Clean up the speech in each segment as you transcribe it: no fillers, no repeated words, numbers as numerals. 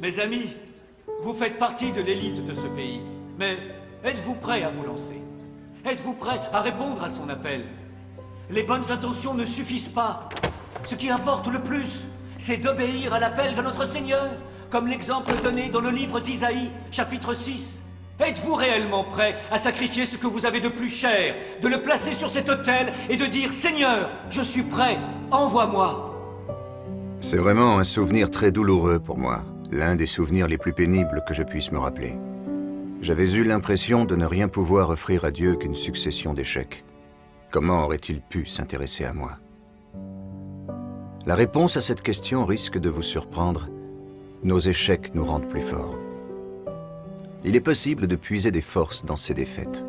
Mes amis, vous faites partie de l'élite de ce pays. Mais êtes-vous prêts à vous lancer? Êtes-vous prêts à répondre à son appel? Les bonnes intentions ne suffisent pas. Ce qui importe le plus, c'est d'obéir à l'appel de notre Seigneur, comme l'exemple donné dans le livre d'Isaïe, chapitre 6. Êtes-vous réellement prêts à sacrifier ce que vous avez de plus cher, de le placer sur cet autel et de dire « Seigneur, je suis prêt, envoie-moi » ? C'est vraiment un souvenir très douloureux pour moi, l'un des souvenirs les plus pénibles que je puisse me rappeler. J'avais eu l'impression de ne rien pouvoir offrir à Dieu qu'une succession d'échecs. Comment aurait-il pu s'intéresser à moi? La réponse à cette question risque de vous surprendre. Nos échecs nous rendent plus forts. Il est possible de puiser des forces dans ces défaites.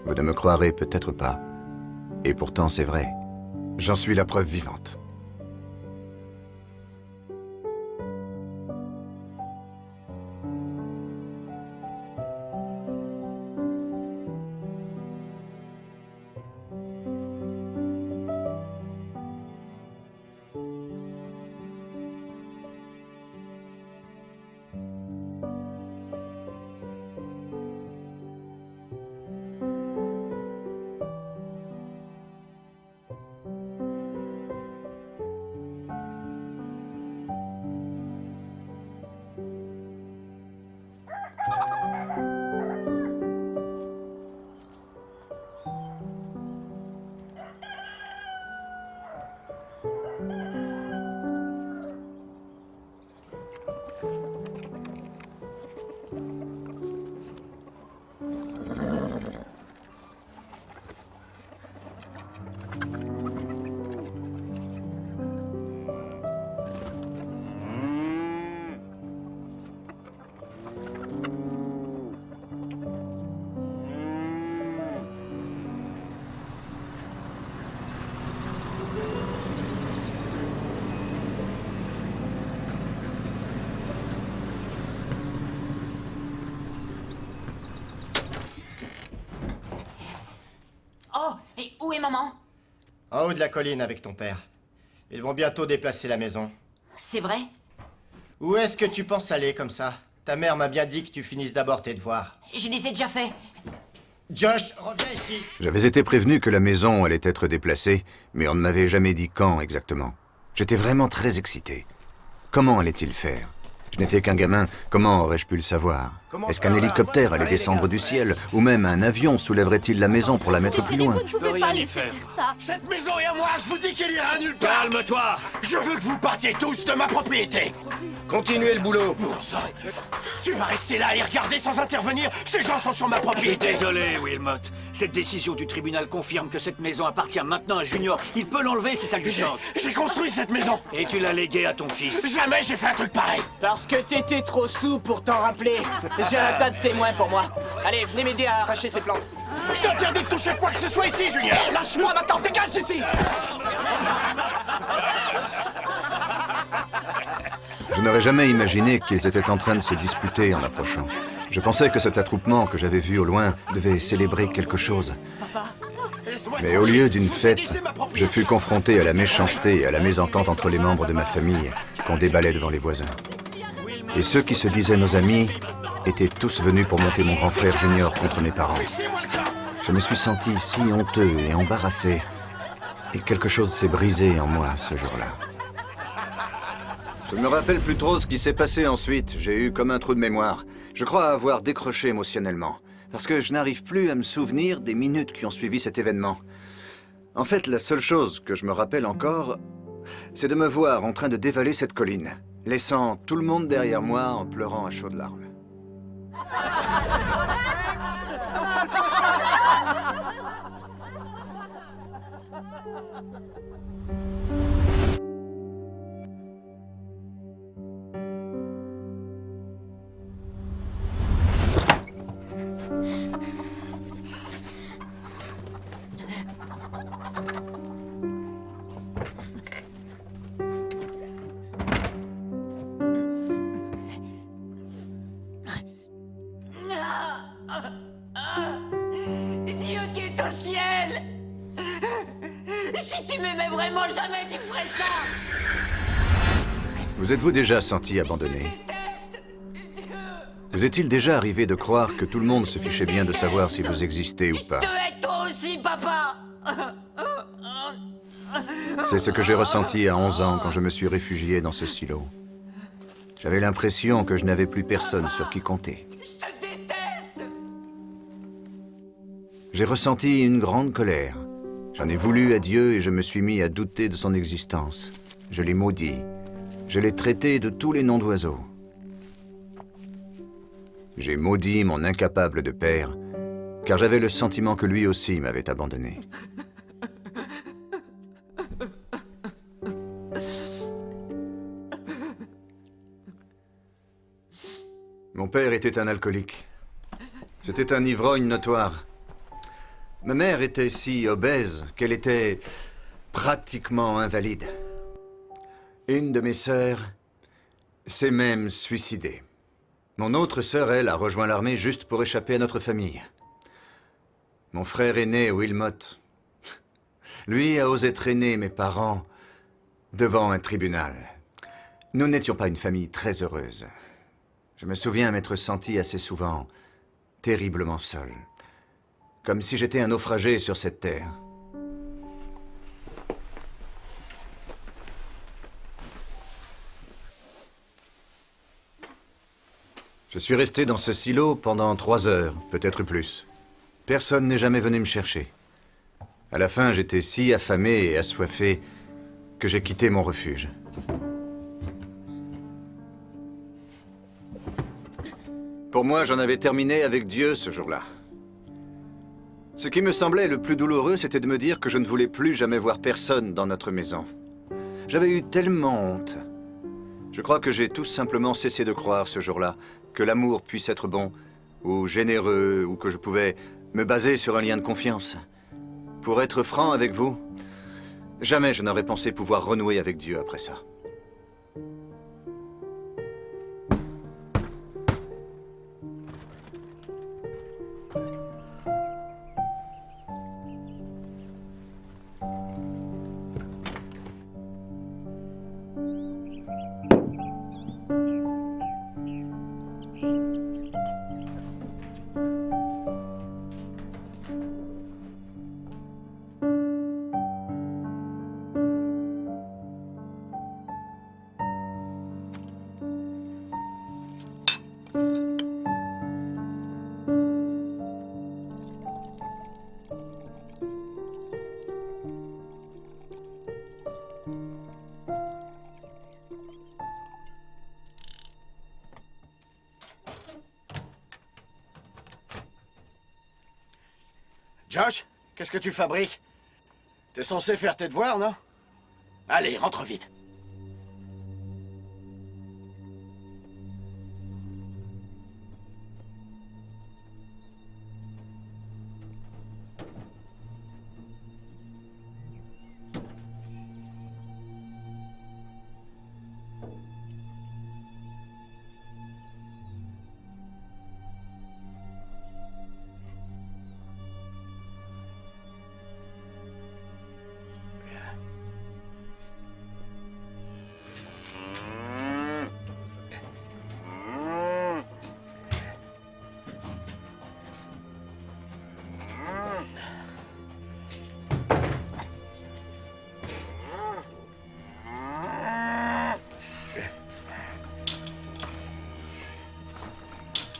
Vous ne me croirez peut-être pas. Et pourtant c'est vrai. J'en suis la preuve vivante. Oh, et où est maman? En haut de la colline avec ton père. Ils vont bientôt déplacer la maison. C'est vrai? Où est-ce que tu penses aller comme ça? Ta mère m'a bien dit que tu finisses d'abord tes devoirs. Je les ai déjà faits. Josh, reviens ici. J'avais été prévenu que la maison allait être déplacée, mais on ne m'avait jamais dit quand exactement. J'étais vraiment très excité. Comment allait-il faire? Je n'étais qu'un gamin, comment aurais-je pu le savoir? Est-ce qu'un hélicoptère allait descendre du ciel? Ou même un avion soulèverait-il la maison pour la mettre plus loin? Vous ne pouvez pas laisser faire ça. Cette maison est à moi, je vous dis qu'elle ira nulle part. Calme-toi! Je veux que vous partiez tous de ma propriété. Continuez le boulot. Bon sang, tu vas rester là et regarder sans intervenir. Ces gens sont sur ma Je suis propriété. désolé, Wilmot. Cette décision du tribunal confirme que cette maison appartient maintenant à Junior. Il peut l'enlever si ça lui chante. J'ai construit cette maison. Et tu l'as léguée à ton fils. Jamais j'ai fait un truc pareil. Parce que t'étais trop sous pour t'en rappeler. J'ai un tas de témoins pour moi. Allez, venez m'aider à arracher ces plantes. Je t'interdis de toucher quoi que ce soit ici, Junior. Lâche-moi maintenant, dégage d'ici! Je n'aurais jamais imaginé qu'ils étaient en train de se disputer en approchant. Je pensais que cet attroupement que j'avais vu au loin devait célébrer quelque chose. Mais au lieu d'une fête, je fus confronté à la méchanceté et à la mésentente entre les membres de ma famille qu'on déballait devant les voisins. Et ceux qui se disaient nos amis étaient tous venus pour monter mon grand frère Junior contre mes parents. Je me suis senti si honteux et embarrassé. Et quelque chose s'est brisé en moi ce jour-là. Je ne me rappelle plus trop ce qui s'est passé ensuite. J'ai eu comme un trou de mémoire. Je crois avoir décroché émotionnellement. Parce que je n'arrive plus à me souvenir des minutes qui ont suivi cet événement. En fait, la seule chose que je me rappelle encore, c'est de me voir en train de dévaler cette colline, laissant tout le monde derrière moi en pleurant à chaudes larmes. Dieu qui est au ciel! Si tu m'aimais vraiment, jamais tu ferais ça! Vous êtes-vous déjà senti Je abandonné? te déteste! Vous est-il déjà arrivé de croire que tout le monde se fichait bien de savoir si vous existez ou Je pas? te hais toi aussi, papa. C'est ce que j'ai ressenti à 11 ans quand je me suis réfugié dans ce silo. J'avais l'impression que je n'avais plus personne sur qui compter. Je te déteste. J'ai ressenti une grande colère. J'en ai voulu à Dieu et je me suis mis à douter de son existence. Je l'ai maudit. Je l'ai traité de tous les noms d'oiseaux. J'ai maudit mon incapable de père, car j'avais le sentiment que lui aussi m'avait abandonné. Mon père était un alcoolique. C'était un ivrogne notoire. Ma mère était si obèse qu'elle était pratiquement invalide. Une de mes sœurs s'est même suicidée. Mon autre sœur, elle, a rejoint l'armée juste pour échapper à notre famille. Mon frère aîné, Wilmot, lui a osé traîner mes parents devant un tribunal. Nous n'étions pas une famille très heureuse. Je me souviens m'être senti assez souvent terriblement seul. Comme si j'étais un naufragé sur cette terre. Je suis resté dans ce silo pendant 3 heures, peut-être plus. Personne n'est jamais venu me chercher. À la fin, j'étais si affamé et assoiffé que j'ai quitté mon refuge. Pour moi, j'en avais terminé avec Dieu ce jour-là. Ce qui me semblait le plus douloureux, c'était de me dire que je ne voulais plus jamais voir personne dans notre maison. J'avais eu tellement honte. Je crois que j'ai tout simplement cessé de croire ce jour-là que l'amour puisse être bon, ou généreux, ou que je pouvais me baser sur un lien de confiance. Pour être franc avec vous, jamais je n'aurais pensé pouvoir renouer avec Dieu après ça. Josh, qu'est-ce que tu fabriques? T'es censé faire tes devoirs, non? Allez, rentre vite.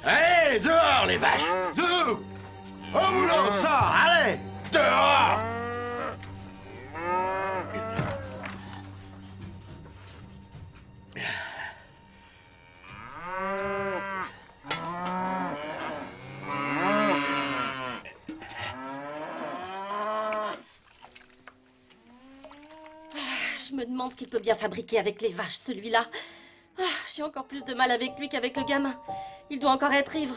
Allez, dehors, les vaches! Dehors! Au boulot, on sort! Allez! Dehors! Je me demande ce qu'il peut bien fabriquer avec les vaches, celui-là. Ah, j'ai encore plus de mal avec lui qu'avec le gamin. Il doit encore être ivre.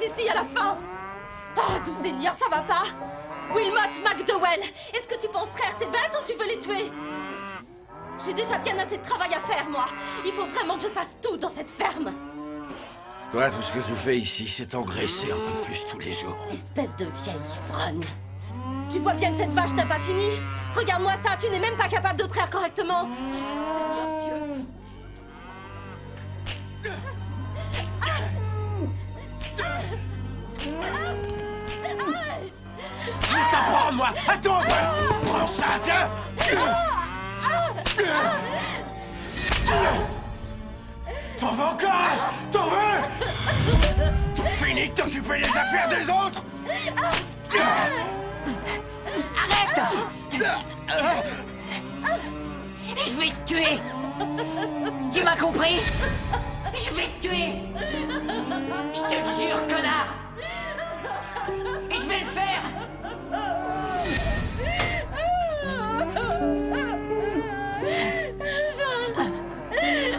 ici à la fin. Ah, tout seigneur, ça va pas. Wilmot McDowell, est-ce que tu penses traire tes bêtes ou tu veux les tuer? J'ai déjà bien assez de travail à faire, moi. Il faut vraiment que je fasse tout dans cette ferme. Toi, tout ce que tu fais ici, c'est engraisser un peu plus tous les jours. Espèce de vieille ivrogne. Tu vois bien que cette vache n'a pas fini? Regarde-moi ça, tu n'es même pas capable de traire correctement. Seigneur Dieu. Je vais t'en prendre, moi. Attends un peu. Prends ça, tiens. T'en veux encore? T'en veux? T'as fini de t'occuper des affaires des autres? Arrête! Je vais te tuer! Tu m'as compris? Je vais te tuer! Je te le jure, connard! Et je vais le faire!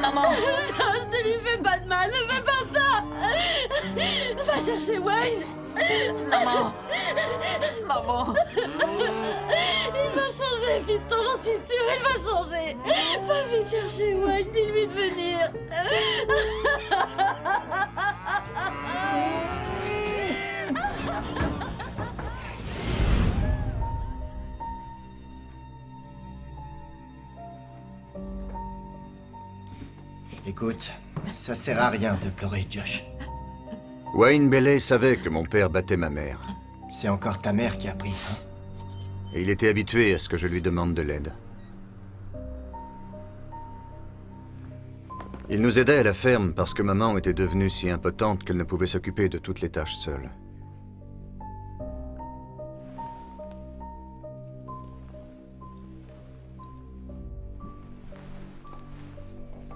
Maman! Je ne lui fais pas de mal, ne fais pas ça. Va chercher Wayne. Maman! Maman! Il va changer, fiston, j'en suis sûre, il va changer. Va vite chercher Wayne, dis-lui de venir. Écoute, ça sert à rien de pleurer, Josh. Wayne Bailey savait que mon père battait ma mère. C'est encore ta mère qui a pris, hein? Et il était habitué à ce que je lui demande de l'aide. Il nous aidait à la ferme parce que maman était devenue si impotente qu'elle ne pouvait s'occuper de toutes les tâches seule.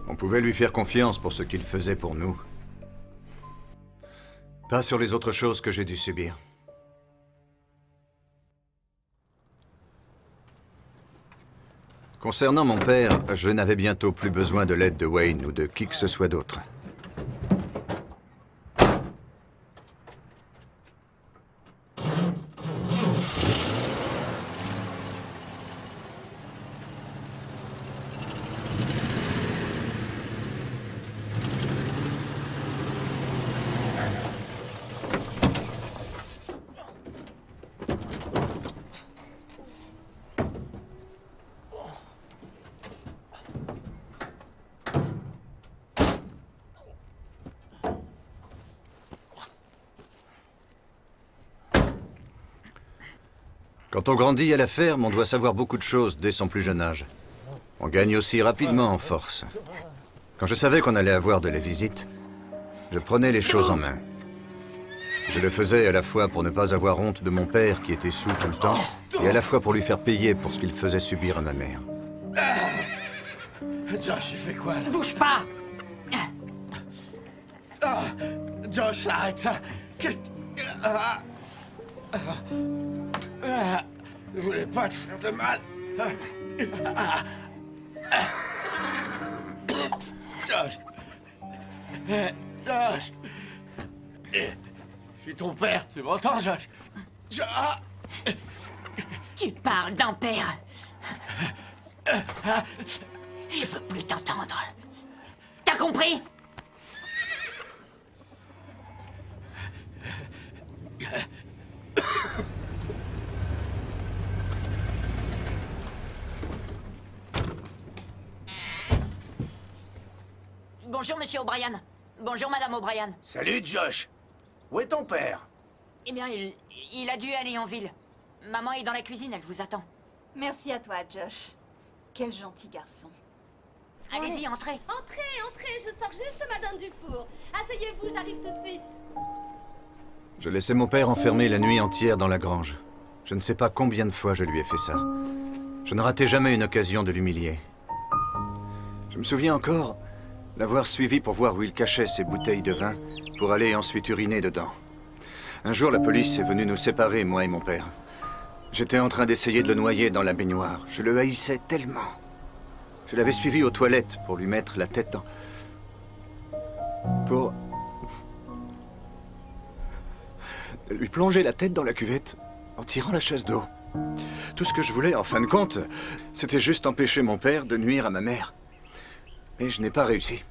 On pouvait lui faire confiance pour ce qu'il faisait pour nous. Pas sur les autres choses que j'ai dû subir. Concernant mon père, je n'avais bientôt plus besoin de l'aide de Wayne ou de qui que ce soit d'autre. Quand on grandit à la ferme, on doit savoir beaucoup de choses dès son plus jeune âge. On gagne aussi rapidement en force. Quand je savais qu'on allait avoir de la visite, je prenais les choses en main. Je le faisais à la fois pour ne pas avoir honte de mon père qui était saoul tout le temps, et à la fois pour lui faire payer pour ce qu'il faisait subir à ma mère. Josh, il fait quoi, là? Bouge pas! Ah, Josh, arrête ça! Qu'est-ce... Je voulais pas te faire de mal. Josh. Josh. Je suis ton père, tu m'entends, Josh? Tu parles d'un père! Je veux plus t'entendre. T'as compris? Bonjour, monsieur O'Brien. Bonjour, madame O'Brien. Salut, Josh. Où est ton père? Eh bien, il a dû aller en ville. Maman est dans la cuisine, elle vous attend. Merci à toi, Josh. Quel gentil garçon. Allez-y, entrez. Entrez, je sors juste ma dinde du four. Asseyez-vous, j'arrive tout de suite. Je laissais mon père enfermé la nuit entière dans la grange. Je ne sais pas combien de fois je lui ai fait ça. Je ne ratais jamais une occasion de l'humilier. Je me souviens encore l'avoir suivi pour voir où il cachait ses bouteilles de vin pour aller ensuite uriner dedans. Un jour, la police est venue nous séparer, moi et mon père. J'étais en train d'essayer de le noyer dans la baignoire. Je le haïssais tellement. Je l'avais suivi aux toilettes pour lui mettre la tête dans... lui plonger la tête dans la cuvette en tirant la chasse d'eau. Tout ce que je voulais, en fin de compte, c'était juste empêcher mon père de nuire à ma mère. Mais je n'ai pas réussi.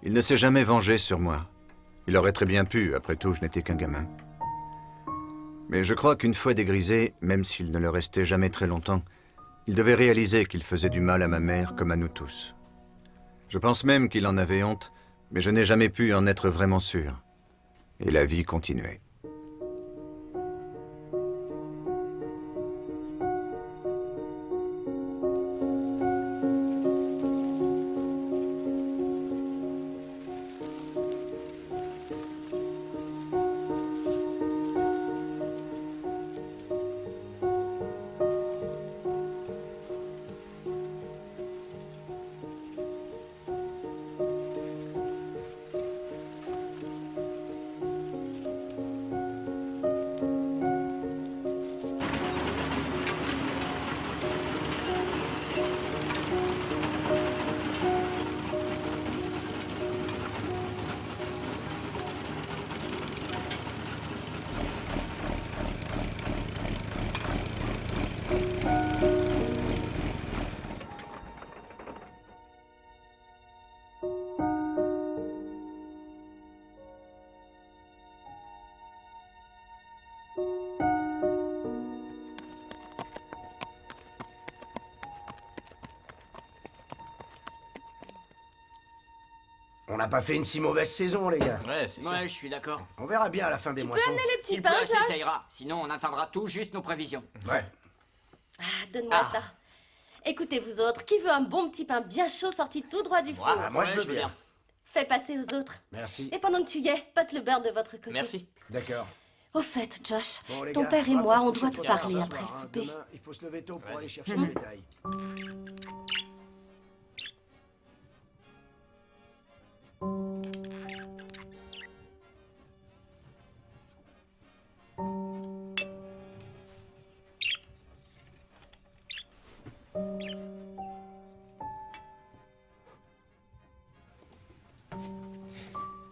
Il ne s'est jamais vengé sur moi. Il aurait très bien pu, après tout, je n'étais qu'un gamin. Mais je crois qu'une fois dégrisé, même s'il ne le restait jamais très longtemps, il devait réaliser qu'il faisait du mal à ma mère comme à nous tous. Je pense même qu'il en avait honte, mais je n'ai jamais pu en être vraiment sûr. Et la vie continuait. On n'a pas fait une si mauvaise saison, les gars. Ouais, c'est sûr. Ouais, je suis d'accord. On verra bien à la fin des Tu peux moissons. amener les petits S'il pleut pains, assez, ça Josh? ira. Sinon, on atteindra tout juste nos prévisions. Ouais. Ah, donne-moi ça. Écoutez, vous autres, qui veut un bon petit pain bien chaud sorti tout droit du four? Moi, je veux bien. Fais passer aux autres. Merci. Et pendant que tu y es, passe le beurre de votre côté. Merci. D'accord. Au fait, Josh, Bon, les ton gars, père et va moi, pas se on coucher doit trop te tard parler ce après soir, le hein. souper. Demain, il faut se lever tôt pour aller chercher le bétail.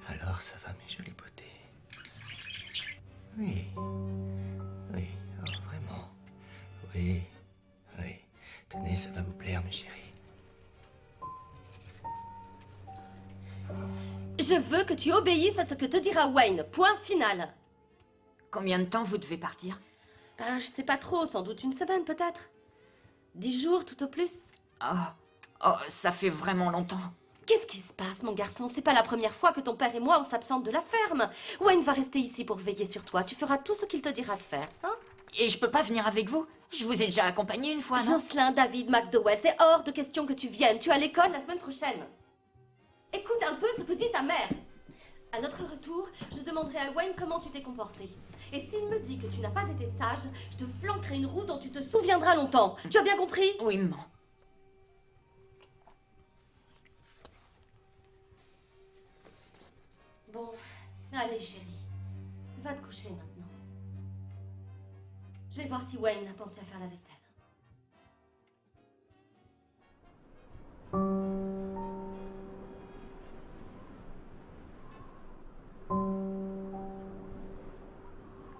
Alors ça va, mes jolies beautés? Oui. Oui, oh, vraiment. Oui. Oui. Tenez, ça va vous plaire, mes chéris. Je veux que tu obéisses à ce que te dira Wayne. Point final. Combien de temps vous devez partir? Ben, je sais pas trop, sans doute une semaine peut-être. 10 jours tout au plus. Oh, ça fait vraiment longtemps. Qu'est-ce qui se passe, mon garçon? C'est pas la première fois que ton père et moi on s'absente de la ferme. Wayne va rester ici pour veiller sur toi. Tu feras tout ce qu'il te dira de faire, hein? Et je peux pas venir avec vous? Je vous ai déjà accompagné une fois, non? Jocelyn, David, McDowell, c'est hors de question que tu viennes. Tu es à l'école la semaine prochaine. Écoute un peu ce que dit ta mère. À notre retour, je demanderai à Wayne comment tu t'es comporté. Et s'il me dit que tu n'as pas été sage, je te flanquerai une roue dont tu te souviendras longtemps. Tu as bien compris? Oui, maman. Bon, allez chérie, va te coucher maintenant. Je vais voir si Wayne a pensé à faire la vaisselle.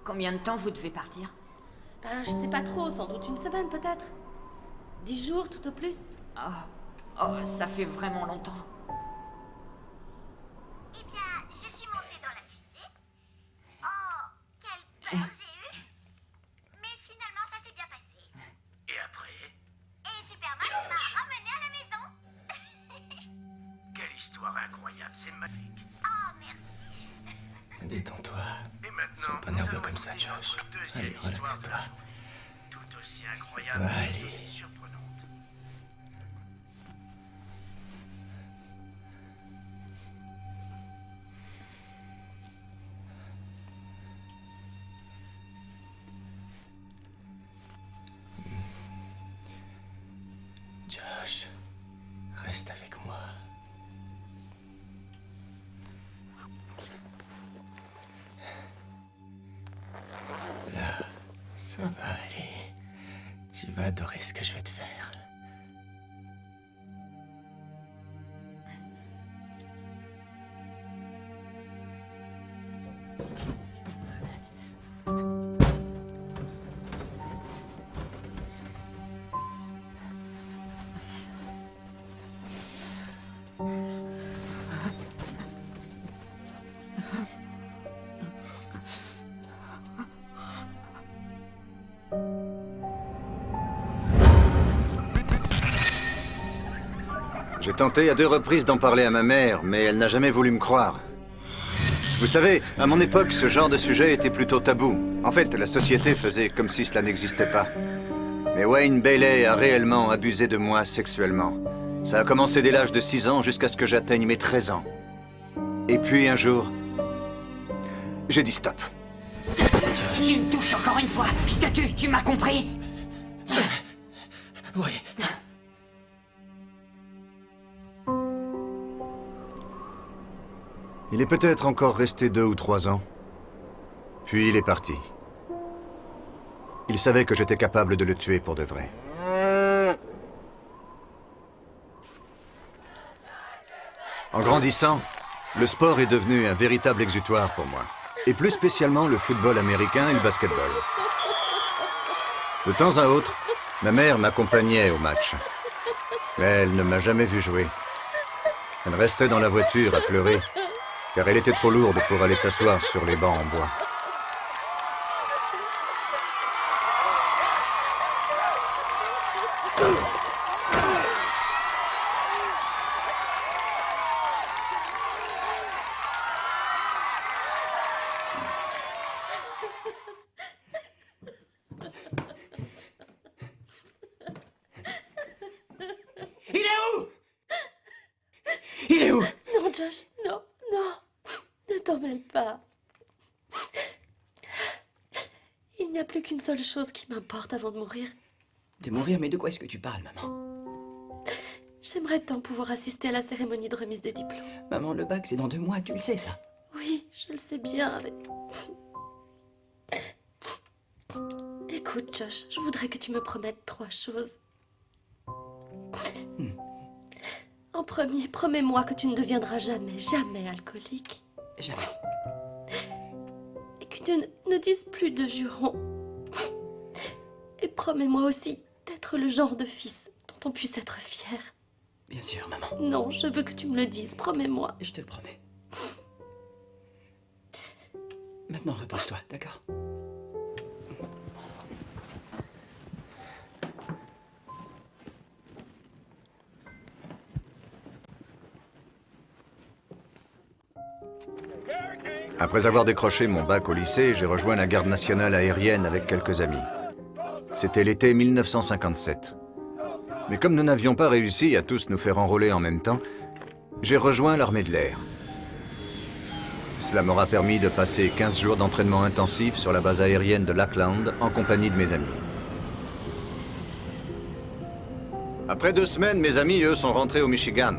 Combien de temps vous devez partir? Ben, je sais pas trop, sans doute une semaine peut-être. 10 jours tout au plus. Oh, ça fait vraiment longtemps. Eh bien, je suis montée dans la fusée. Oh, quelle peur j'ai eue. Mais finalement, ça s'est bien passé. Et après? Et Superman m'a emmenée à la maison. Quelle histoire incroyable, c'est magnifique. Oh, merci. Détends-toi. Et maintenant, Sois pas nous nerveux allons comme ça, écouter Josh. notre deuxième Allez, histoire de la relaxe-toi. journée. Tout aussi incroyable, va et aller. tout aussi surprenante. Josh, reste avec moi. Ça va aller. Tu vas adorer ce que je vais te faire. J'ai tenté à 2 reprises d'en parler à ma mère, mais elle n'a jamais voulu me croire. Vous savez, à mon époque, ce genre de sujet était plutôt tabou. En fait, la société faisait comme si cela n'existait pas. Mais Wayne Bailey a réellement abusé de moi sexuellement. Ça a commencé dès l'âge de 6 ans jusqu'à ce que j'atteigne mes 13 ans. Et puis un jour, j'ai dit stop. Si tu me touches encore une fois, je te tue, tu m'as compris? Oui. Il est peut-être encore resté 2 ou 3 ans. Puis il est parti. Il savait que j'étais capable de le tuer pour de vrai. En grandissant, le sport est devenu un véritable exutoire pour moi. Et plus spécialement le football américain et le basketball. De temps à autre, ma mère m'accompagnait au match. Mais elle ne m'a jamais vu jouer. Elle restait dans la voiture à pleurer, car elle était trop lourde pour aller s'asseoir sur les bancs en bois. Il est où? Il est où? Non, Josh, non, non. Ne t'en mêle pas. Il n'y a plus qu'une seule chose qui m'importe avant de mourir. De mourir, mais de quoi est-ce que tu parles, maman? J'aimerais tant pouvoir assister à la cérémonie de remise des diplômes. Maman, le bac, c'est dans 2 mois, tu le sais, ça. Oui, je le sais bien, mais... Écoute, Josh, je voudrais que tu me promettes 3 choses. En premier, promets-moi que tu ne deviendras jamais, jamais alcoolique. Jamais. Et que tu ne dises plus de jurons. Et promets-moi aussi d'être le genre de fils dont on puisse être fier. Bien sûr, maman. Non, je veux que tu me le dises, promets-moi. Je te le promets. Maintenant, repose-toi, d'accord? Après avoir décroché mon bac au lycée, j'ai rejoint la garde nationale aérienne avec quelques amis. C'était l'été 1957. Mais comme nous n'avions pas réussi à tous nous faire enrôler en même temps, j'ai rejoint l'armée de l'air. Cela m'aura permis de passer 15 jours d'entraînement intensif sur la base aérienne de Lackland en compagnie de mes amis. Après 2 semaines, mes amis, eux, sont rentrés au Michigan.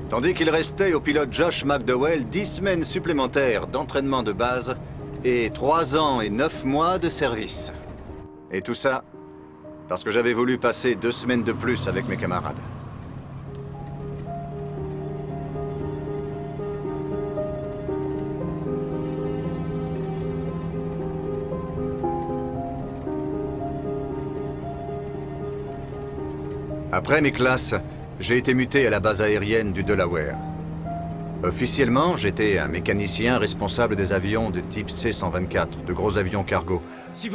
Tandis qu'il restait au pilote Josh McDowell 10 semaines supplémentaires d'entraînement de base et 3 ans et 9 mois de service. Et tout ça parce que j'avais voulu passer 2 semaines de plus avec mes camarades. Après mes classes, j'ai été muté à la base aérienne du Delaware. Officiellement, j'étais un mécanicien responsable des avions de type C-124, de gros avions cargo.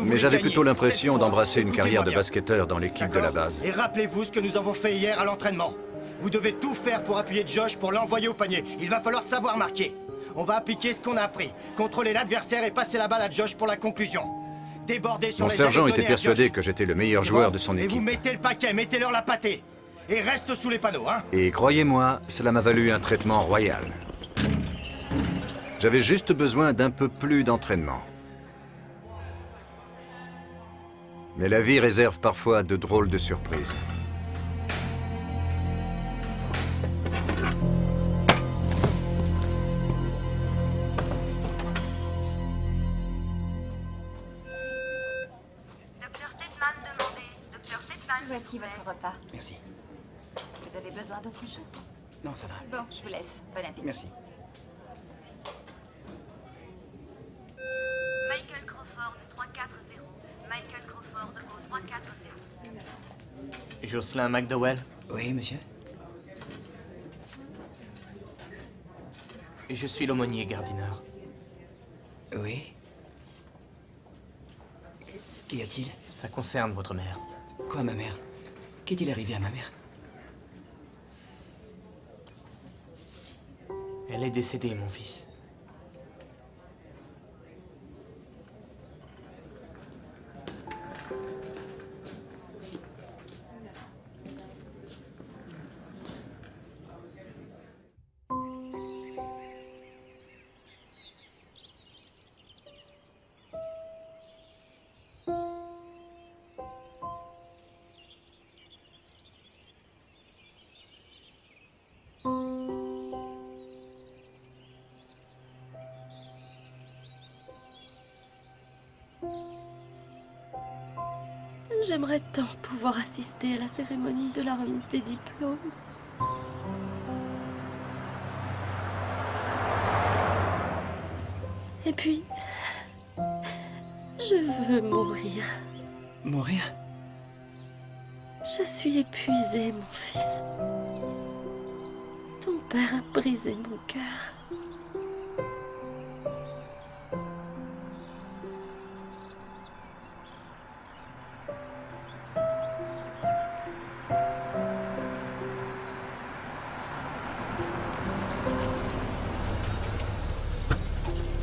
Mais j'avais plutôt l'impression d'embrasser une carrière de basketteur dans l'équipe de la base. Et rappelez-vous ce que nous avons fait hier à l'entraînement. Vous devez tout faire pour appuyer Josh pour l'envoyer au panier. Il va falloir savoir marquer. On va appliquer ce qu'on a appris. Contrôler l'adversaire et passer la balle à Josh pour la conclusion. Déborder sur Mon les sergent ailes et était donner à persuadé Josh. que j'étais le meilleur C'est joueur bon de son Et vous équipe. mettez le paquet, mettez-leur la pâtée. Et reste sous les panneaux, hein. Et croyez-moi, cela m'a valu un traitement royal. J'avais juste besoin d'un peu plus d'entraînement. Mais la vie réserve parfois de drôles de surprises. Voici votre repas. Merci. Vous avez besoin d'autre chose? Non, ça va. Bon, je vous laisse. Bon appétit. Merci. Michael Crawford 340. Michael Crawford au 340. Jocelyn McDowell? Oui, monsieur? Je suis l'aumônier Gardiner. Oui. Qu'y a-t-il? Ça concerne votre mère. Quoi, ma mère? Qu'est-il arrivé à ma mère? Elle est décédée, mon fils. J'aimerais tant pouvoir assister à la cérémonie de la remise des diplômes. Et puis, je veux mourir. Mourir? Je suis épuisée, mon fils. Ton père a brisé mon cœur.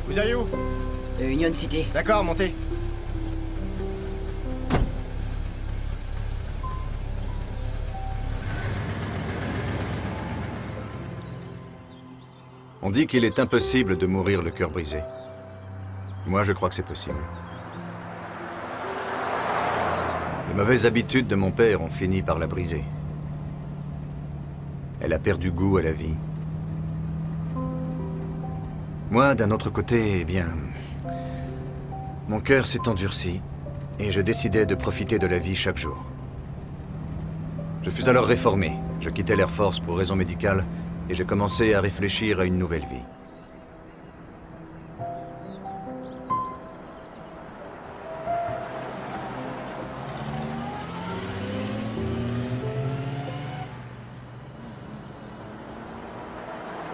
Vous allez où? Union City. D'accord, montez. On dit qu'il est impossible de mourir le cœur brisé. Moi, je crois que c'est possible. Les mauvaises habitudes de mon père ont fini par la briser. Elle a perdu goût à la vie. Moi, d'un autre côté, eh bien... Mon cœur s'est endurci, et je décidais de profiter de la vie chaque jour. Je fus alors réformé. Je quittais l'Air Force pour raisons médicales, et j'ai commencé à réfléchir à une nouvelle vie.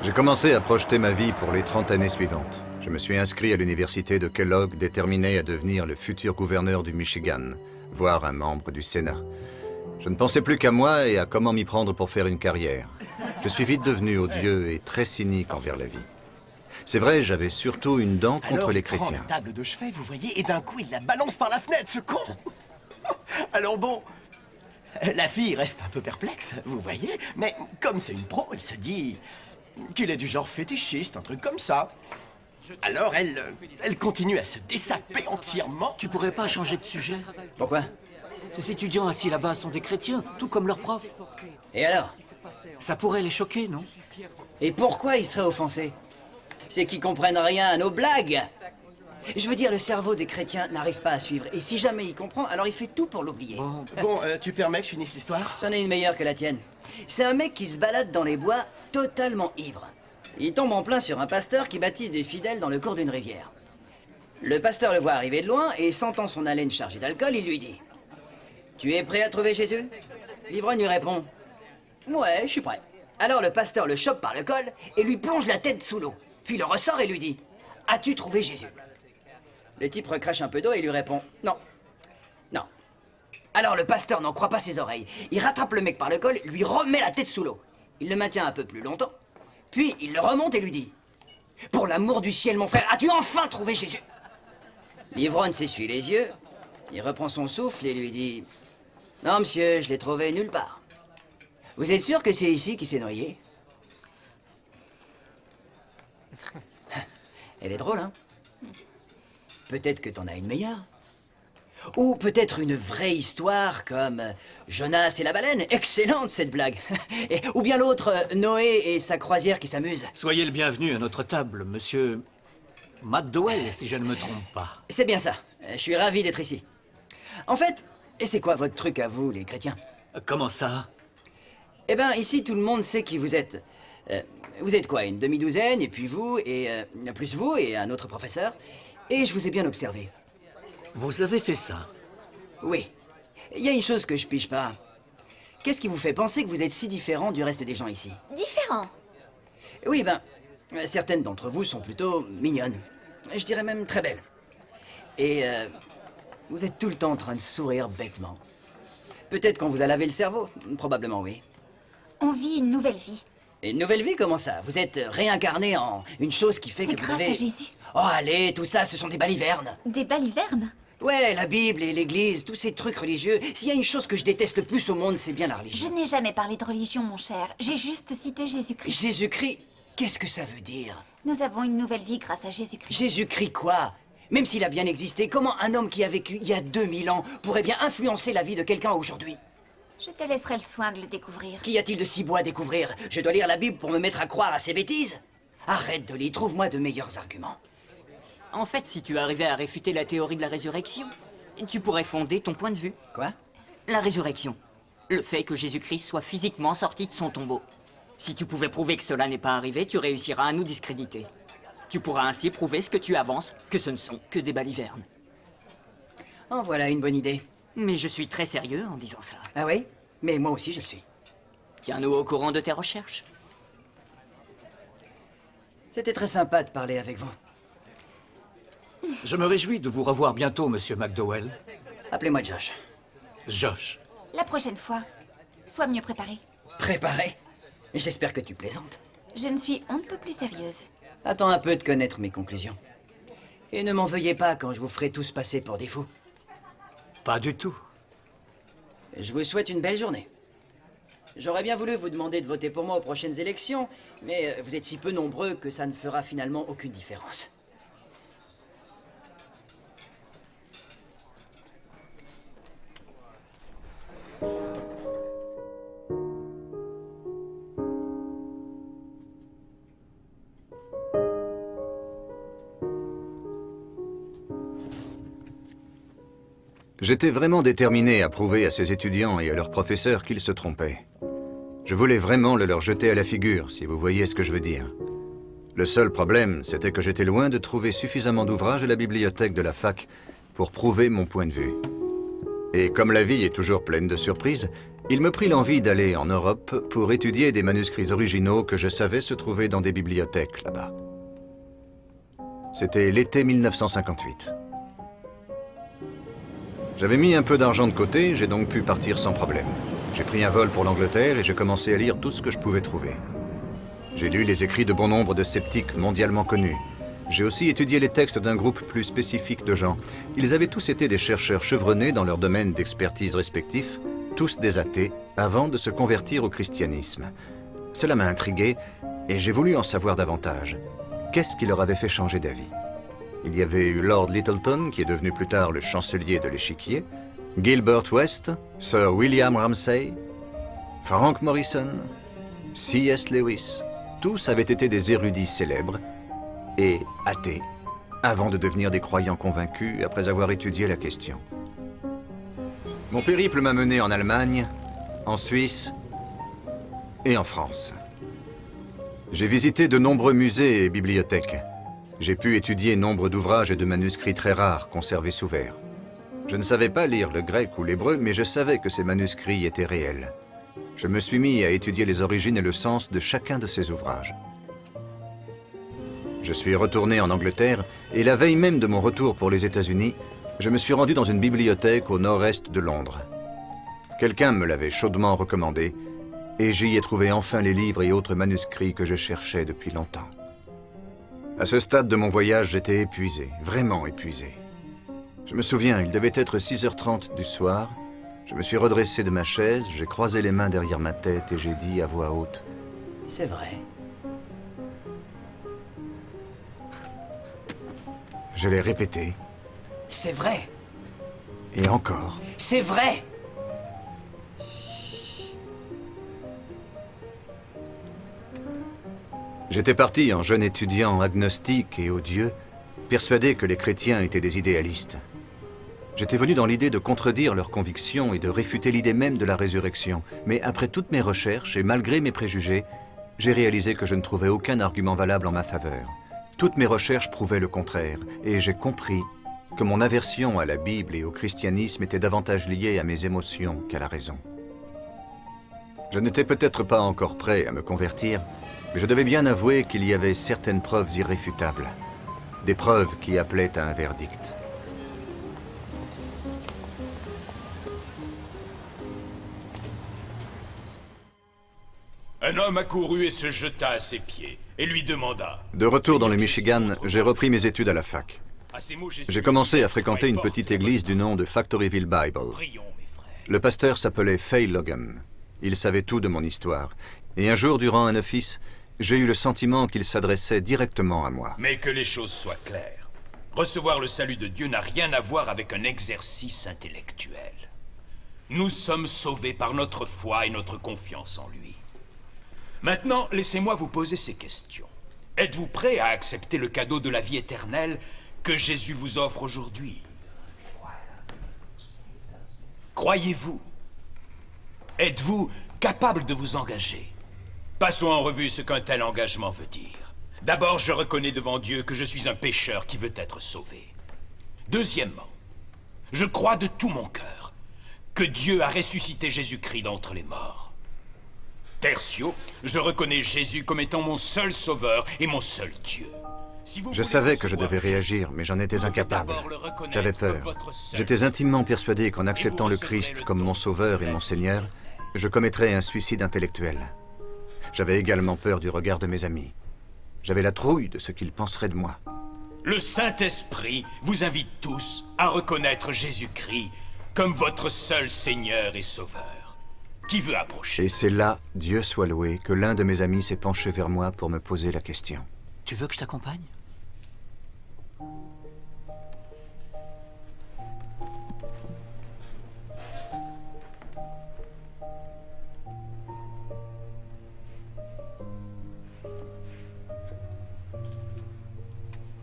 J'ai commencé à projeter ma vie pour les 30 années suivantes. Je me suis inscrit à l'université de Kellogg, déterminé à devenir le futur gouverneur du Michigan, voire un membre du Sénat. Je ne pensais plus qu'à moi et à comment m'y prendre pour faire une carrière. Je suis vite devenu odieux et très cynique envers la vie. C'est vrai, j'avais surtout une dent contre Alors, les il prend chrétiens. la table de chevet, vous voyez, et d'un coup, il la balance par la fenêtre, ce con. Alors bon, la fille reste un peu perplexe, vous voyez, mais comme c'est une pro, elle se dit qu'il est du genre fétichiste, un truc comme ça. Alors elle continue à se dessaper entièrement. Tu pourrais pas changer de sujet? Pourquoi? Ces étudiants assis là-bas sont des chrétiens, tout comme leurs profs. Et alors? Ça pourrait les choquer, non? Et pourquoi ils seraient offensés? C'est qu'ils comprennent rien à nos blagues. Je veux dire, le cerveau des chrétiens n'arrive pas à suivre. Et si jamais il comprend, alors il fait tout pour l'oublier. Bon, tu permets que je finisse l'histoire? J'en ai une meilleure que la tienne. C'est un mec qui se balade dans les bois totalement ivre. Il tombe en plein sur un pasteur qui baptise des fidèles dans le cours d'une rivière. Le pasteur le voit arriver de loin et sentant son haleine chargée d'alcool, il lui dit: Tu es prêt à trouver Jésus? L'ivrogne lui répond: Ouais, je suis prêt. Alors le pasteur le chope par le col et lui plonge la tête sous l'eau. Puis le ressort et lui dit: As-tu trouvé Jésus? Le type recrache un peu d'eau et lui répond: Non. Non. Alors le pasteur n'en croit pas ses oreilles. Il rattrape le mec par le col, lui remet la tête sous l'eau. Il le maintient un peu plus longtemps. Puis il le remonte et lui dit: Pour l'amour du ciel, mon frère, as-tu enfin trouvé Jésus? L'ivrogne s'essuie les yeux, il reprend son souffle et lui dit: Non, monsieur, je l'ai trouvé nulle part. Vous êtes sûr que c'est ici qu'il s'est noyé? Elle est drôle, hein? Peut-être que t'en as une meilleure. Ou peut-être une vraie histoire comme Jonas et la baleine. Excellente cette blague. Ou bien l'autre, Noé et sa croisière qui s'amuse. Soyez le bienvenu à notre table, monsieur McDowell, si je ne me trompe pas. C'est bien ça. Je suis ravi d'être ici. En fait, Et c'est quoi votre truc à vous, les chrétiens? Comment ça? Eh ben, ici, tout le monde sait qui vous êtes. Vous êtes quoi, une demi-douzaine, et puis vous, et plus vous, et un autre professeur. Et je vous ai bien observé. Vous avez fait ça? Oui. Il y a une chose que je pige pas. Qu'est-ce qui vous fait penser que vous êtes si différent du reste des gens ici? Différent. Oui, ben, certaines d'entre vous sont plutôt mignonnes. Je dirais même très belles. Et vous êtes tout le temps en train de sourire bêtement. Peut-être qu'on vous a lavé le cerveau. Probablement, oui. On vit une nouvelle vie. Une nouvelle vie, comment ça? Vous êtes réincarné en une chose qui fait que C'est vous grâce avez... à Jésus. Oh, allez, tout ça, ce sont des balivernes. Des balivernes? Ouais, la Bible et l'Église, tous ces trucs religieux. S'il y a une chose que je déteste le plus au monde, c'est bien la Je religion. n'ai jamais parlé de religion, mon cher. J'ai juste cité Jésus-Christ. Jésus-Christ, qu'est-ce que ça veut dire? Nous avons une nouvelle vie grâce à Jésus-Christ. Jésus-Christ quoi? Même s'il a bien existé, comment un homme qui a vécu il y a 2000 ans pourrait bien influencer la vie de quelqu'un aujourd'hui? Je te laisserai le soin de le découvrir. Qu'y a-t-il de si beau à découvrir? Je dois lire la Bible pour me mettre à croire à ces bêtises? Arrête, Dolly, trouve-moi de meilleurs arguments. En fait, si tu arrivais à réfuter la théorie de la résurrection, tu pourrais fonder ton point de vue. Quoi? La résurrection. Le fait que Jésus-Christ soit physiquement sorti de son tombeau. Si tu pouvais prouver que cela n'est pas arrivé, tu réussiras à nous discréditer. Tu pourras ainsi prouver ce que tu avances, que ce ne sont que des balivernes. En voilà une bonne idée. Mais je suis très sérieux en disant cela. Ah oui? Mais moi aussi je le suis. Tiens-nous au courant de tes recherches. C'était très sympa de parler avec vous. Je me réjouis de vous revoir bientôt, monsieur McDowell. Appelez-moi Josh. Josh. La prochaine fois, sois mieux préparé. Préparé? J'espère que tu plaisantes. Je ne suis on ne peut plus sérieuse. Attends un peu de connaître mes conclusions. Et ne m'en veuillez pas quand je vous ferai tous passer pour des fous. Pas du tout. Je vous souhaite une belle journée. J'aurais bien voulu vous demander de voter pour moi aux prochaines élections, mais vous êtes si peu nombreux que ça ne fera finalement aucune différence. J'étais vraiment déterminé à prouver à ces étudiants et à leurs professeurs qu'ils se trompaient. Je voulais vraiment le leur jeter à la figure, si vous voyez ce que je veux dire. Le seul problème, c'était que j'étais loin de trouver suffisamment d'ouvrages à la bibliothèque de la fac pour prouver mon point de vue. Et comme la vie est toujours pleine de surprises, il me prit l'envie d'aller en Europe pour étudier des manuscrits originaux que je savais se trouver dans des bibliothèques là-bas. C'était l'été 1958. J'avais mis un peu d'argent de côté, j'ai donc pu partir sans problème. J'ai pris un vol pour l'Angleterre et j'ai commencé à lire tout ce que je pouvais trouver. J'ai lu les écrits de bon nombre de sceptiques mondialement connus. J'ai aussi étudié les textes d'un groupe plus spécifique de gens. Ils avaient tous été des chercheurs chevronnés dans leur domaine d'expertise respectif, tous des athées, avant de se convertir au christianisme. Cela m'a intrigué et j'ai voulu en savoir davantage. Qu'est-ce qui leur avait fait changer d'avis? Il y avait eu Lord Lyttelton, qui est devenu plus tard le chancelier de l'échiquier, Gilbert West, Sir William Ramsay, Frank Morrison, C.S. Lewis. Tous avaient été des érudits célèbres et athées, avant de devenir des croyants convaincus après avoir étudié la question. Mon périple m'a mené en Allemagne, en Suisse et en France. J'ai visité de nombreux musées et bibliothèques. J'ai pu étudier nombre d'ouvrages et de manuscrits très rares conservés sous verre. Je ne savais pas lire le grec ou l'hébreu, mais je savais que ces manuscrits étaient réels. Je me suis mis à étudier les origines et le sens de chacun de ces ouvrages. Je suis retourné en Angleterre, et la veille même de mon retour pour les États-Unis, je me suis rendu dans une bibliothèque au nord-est de Londres. Quelqu'un me l'avait chaudement recommandé, et j'y ai trouvé enfin les livres et autres manuscrits que je cherchais depuis longtemps. À ce stade de mon voyage, j'étais épuisé, vraiment épuisé. Je me souviens, il devait être 6h30 du soir. Je me suis redressé de ma chaise, j'ai croisé les mains derrière ma tête et j'ai dit à voix haute « C'est vrai. » Je l'ai répété. « C'est vrai. » Et encore. « C'est vrai. » J'étais parti en jeune étudiant agnostique et odieux, persuadé que les chrétiens étaient des idéalistes. J'étais venu dans l'idée de contredire leurs convictions et de réfuter l'idée même de la résurrection. Mais après toutes mes recherches et malgré mes préjugés, j'ai réalisé que je ne trouvais aucun argument valable en ma faveur. Toutes mes recherches prouvaient le contraire, et j'ai compris que mon aversion à la Bible et au christianisme était davantage liée à mes émotions qu'à la raison. Je n'étais peut-être pas encore prêt à me convertir, mais je devais bien avouer qu'il y avait certaines preuves irréfutables. Des preuves qui appelaient à un verdict. Un homme accourut et se jeta à ses pieds, et lui demanda... De retour dans le Michigan, j'ai repris mes études à la fac. J'ai commencé à fréquenter une petite église du nom de Factoryville Bible. Le pasteur s'appelait Fay Logan. Il savait tout de mon histoire. Et un jour, durant un office, j'ai eu le sentiment qu'il s'adressait directement à moi. Mais que les choses soient claires. Recevoir le salut de Dieu n'a rien à voir avec un exercice intellectuel. Nous sommes sauvés par notre foi et notre confiance en lui. Maintenant, laissez-moi vous poser ces questions. Êtes-vous prêt à accepter le cadeau de la vie éternelle que Jésus vous offre aujourd'hui? Croyez-vous? Êtes-vous capable de vous engager? Passons en revue ce qu'un tel engagement veut dire. D'abord, je reconnais devant Dieu que je suis un pécheur qui veut être sauvé. Deuxièmement, je crois de tout mon cœur que Dieu a ressuscité Jésus-Christ d'entre les morts. Tertio, je reconnais Jésus comme étant mon seul sauveur et mon seul Dieu. Je savais que je devais réagir, mais j'en étais incapable. J'avais peur. J'étais intimement persuadé qu'en acceptant le Christ comme mon sauveur et mon Seigneur, je commettrais un suicide intellectuel. J'avais également peur du regard de mes amis. J'avais la trouille de ce qu'ils penseraient de moi. Le Saint-Esprit vous invite tous à reconnaître Jésus-Christ comme votre seul Seigneur et Sauveur. Qui veut approcher? Et c'est là, Dieu soit loué, que l'un de mes amis s'est penché vers moi pour me poser la question. Tu veux que je t'accompagne?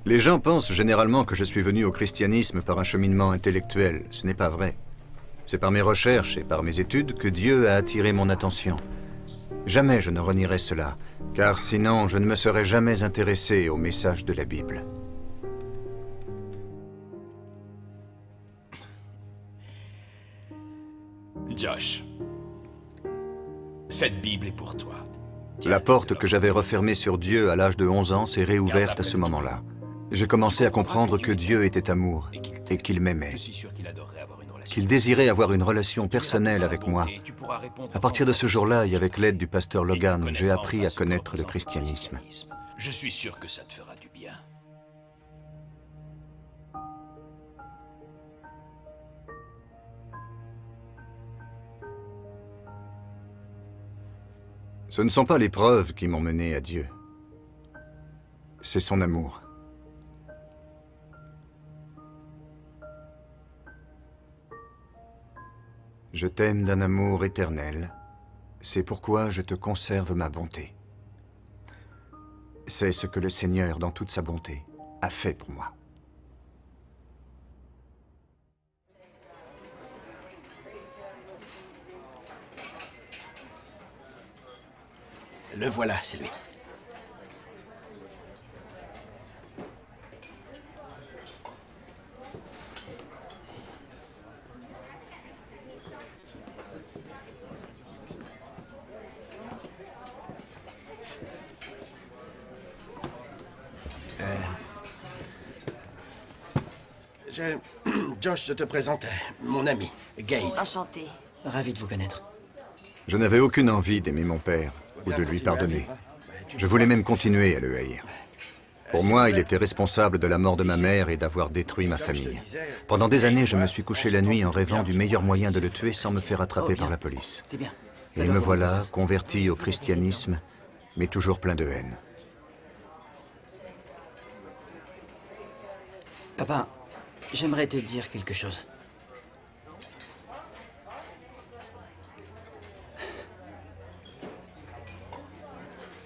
Les gens pensent généralement que je suis venu au christianisme par un cheminement intellectuel. Ce n'est pas vrai. C'est par mes recherches et par mes études que Dieu a attiré mon attention. Jamais je ne renierai cela, car sinon je ne me serais jamais intéressé au message de la Bible. Josh, cette Bible est pour toi. La porte que j'avais refermée sur Dieu à l'âge de 11 ans s'est réouverte à ce moment-là. J'ai commencé à comprendre que Dieu était amour et qu'il m'aimait. Qu'il désirait avoir une relation personnelle avec moi. À partir de ce jour-là, et avec l'aide du pasteur Logan, j'ai appris à connaître le christianisme. Je suis sûr que ça te fera du bien. Ce ne sont pas les preuves qui m'ont mené à Dieu. C'est son amour. Je t'aime d'un amour éternel. C'est pourquoi je te conserve ma bonté. C'est ce que le Seigneur, dans toute sa bonté, a fait pour moi. Le voilà, c'est lui. Josh, je te présente mon ami, Gail. Enchanté. Ravi de vous connaître. Je n'avais aucune envie d'aimer mon père ou de lui pardonner. Je voulais même continuer à le haïr. Pour moi, il était responsable de la mort de ma mère et d'avoir détruit ma famille. Pendant des années, je me suis couché la nuit en rêvant du meilleur moyen de le tuer sans me faire attraper par la police. C'est bien. Et me voilà, converti au christianisme, mais toujours plein de haine. Papa, j'aimerais te dire quelque chose.